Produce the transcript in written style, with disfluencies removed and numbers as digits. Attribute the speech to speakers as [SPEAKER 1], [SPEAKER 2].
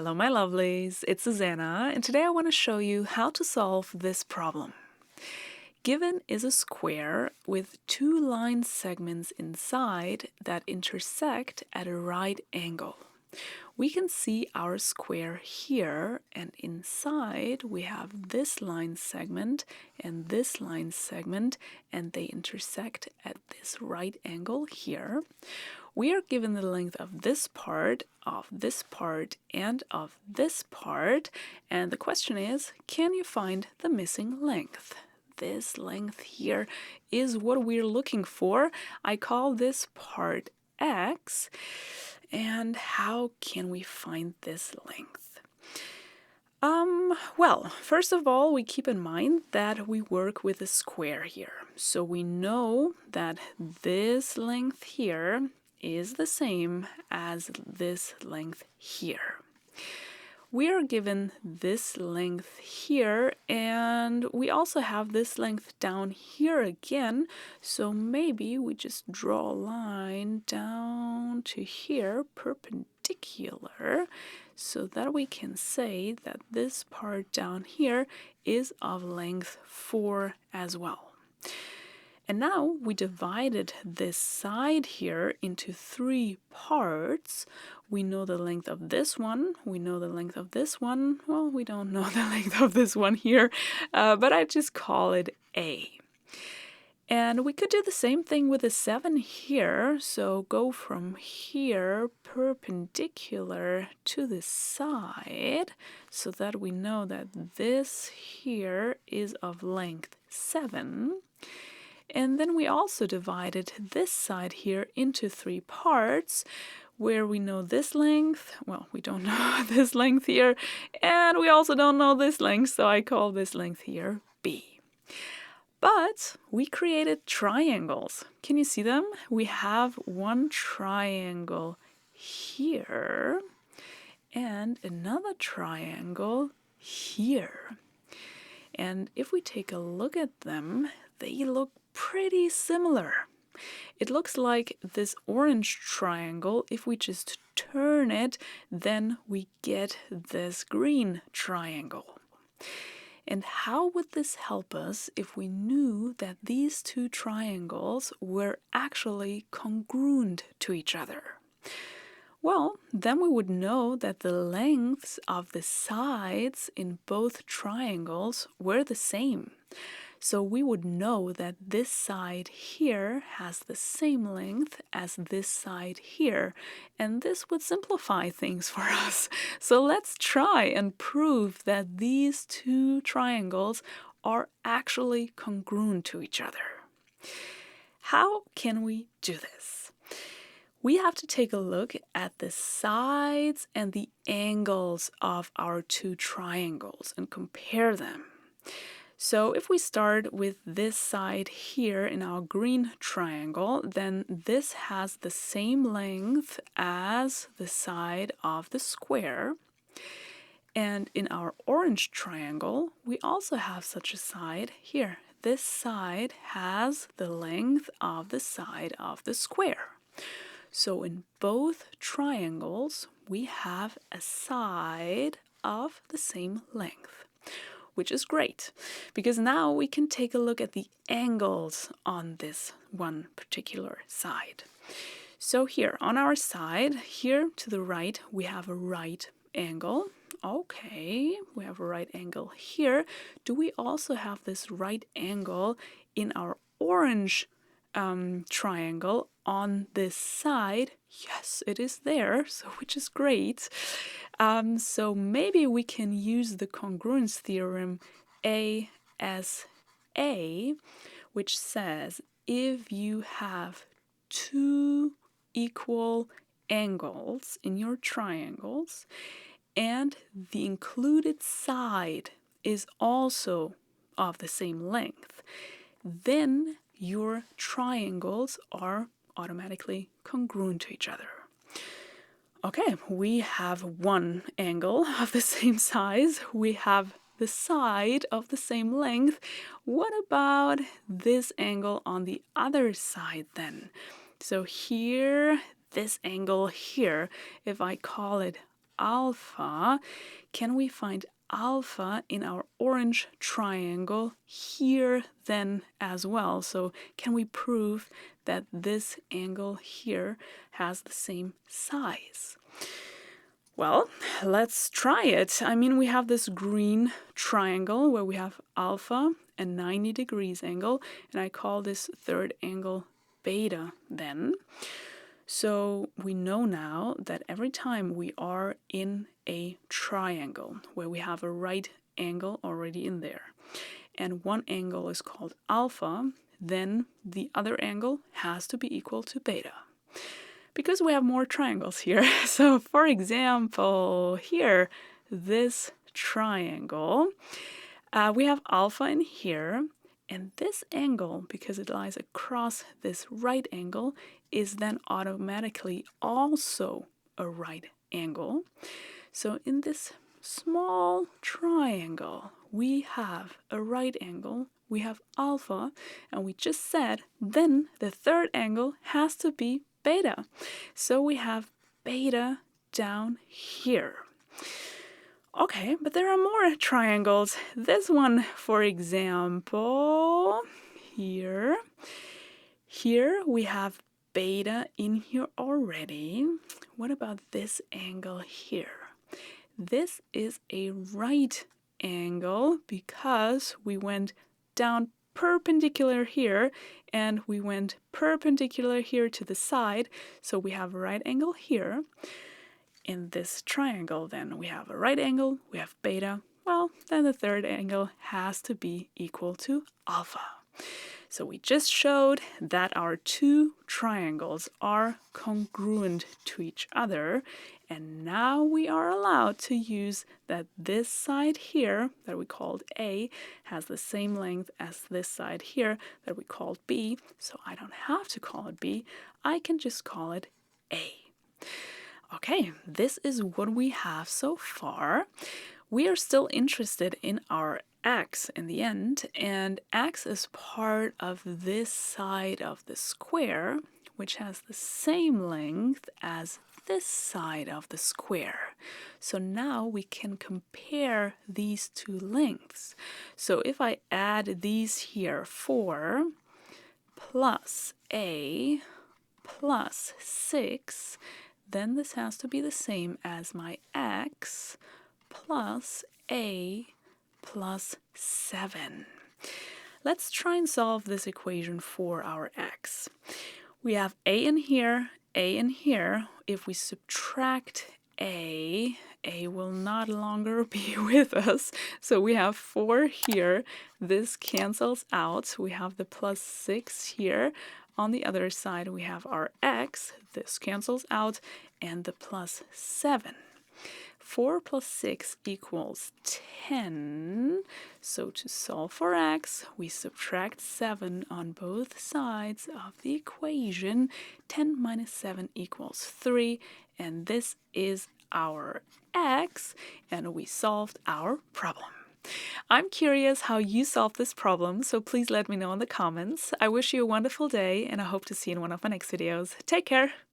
[SPEAKER 1] Hello, my lovelies. It's Susanna, and today I want to show you how to solve this problem. Given is a square with two line segments inside that intersect at a right angle. We can see our square here, and inside we have this line segment and this line segment, and they intersect at this right angle here. We are given the length of this part, and of this part, and the question is, can you find the missing length? This length here is what we're looking for. I call this part x. And how can we find this length? Well, first of all, we keep in mind that we work with a square here. So we know that this length here is the same as this length here. We are given this length here, and we also have this length down here again, so maybe we just draw a line down to here, perpendicular, so that we can say that this part down here is of length 4 as well. And now we divided this side here into 3 parts. We know the length of this one, we know the length of this one. Well, we don't know the length of this one here, but I just call it A. And we could do the same thing with the 7 here. So go from here perpendicular to the side so that we know that this here is of length 7. And then we also divided this side here into 3 parts where we know this length. Well, we don't know this length here, and we also don't know this length, so I call this length here B. But we created triangles. Can you see them? We have one triangle here and another triangle here. And if we take a look at them, they look pretty similar. It looks like this orange triangle. If we just turn it, then we get this green triangle. And how would this help us if we knew that these two triangles were actually congruent to each other? Well, then we would know that the lengths of the sides in both triangles were the same. So we would know that this side here has the same length as this side here, and this would simplify things for us. So let's try and prove that these two triangles are actually congruent to each other. How can we do this? We have to take a look at the sides and the angles of our two triangles and compare them. So if we start with this side here in our green triangle, then this has the same length as the side of the square. And in our orange triangle, we also have such a side here. This side has the length of the side of the square. So in both triangles, we have a side of the same length, which is great, because now we can take a look at the angles on this one particular side. So here on our side, here to the right, we have a right angle. Okay, we have a right angle here. Do we also have this right angle in our orange triangle on this side? Yes, it is there, so which is great. So maybe we can use the congruence theorem A as A, which says if you have two equal angles in your triangles and the included side is also of the same length, then your triangles are automatically congruent to each other. Okay, we have one angle of the same size. We have the side of the same length. What about this angle on the other side then? So here, this angle here, if I call it alpha, can we find alpha in our orange triangle here then as well? So can we prove that this angle here has the same size? Well, let's try it. I mean, we have this green triangle where we have alpha and 90 degrees angle, and I call this third angle beta then. So we know now that every time we are in a triangle where we have a right angle already in there, and one angle is called alpha, then the other angle has to be equal to beta. Because we have more triangles here. So for example, here, this triangle, we have alpha in here, and this angle, because it lies across this right angle, is then automatically also a right angle. So in this small triangle, we have a right angle, we have alpha, and we just said then the third angle has to be beta. So we have beta down here. Okay, but there are more triangles. This one, for example, here we have beta in here already. What about this angle here? This is a right angle because we went down perpendicular here and we went perpendicular here to the side, so we have a right angle here. In this triangle then we have a right angle, we have beta, well then the third angle has to be equal to alpha. So we just showed that our two triangles are congruent to each other, and now we are allowed to use that this side here that we called A has the same length as this side here that we called B, so I don't have to call it B, I can just call it A. Okay, this is what we have so far. We are still interested in our x in the end, and x is part of this side of the square, which has the same length as this side of the square. So now we can compare these two lengths. So if I add these here, 4 plus a plus 6, then this has to be the same as my x plus a plus 7. Let's try and solve this equation for our x. We have a in here, a in here. If we subtract a will not longer be with us. So we have 4 here. This cancels out. We have the plus 6 here. On the other side, we have our x. This cancels out. And the plus 7. 4 plus 6 equals 10. So to solve for x, we subtract 7 on both sides of the equation. 10 minus 7 equals 3. And this is our x, and we solved our problem. I'm curious how you solved this problem, so please let me know in the comments. I wish you a wonderful day, and I hope to see you in one of my next videos. Take care!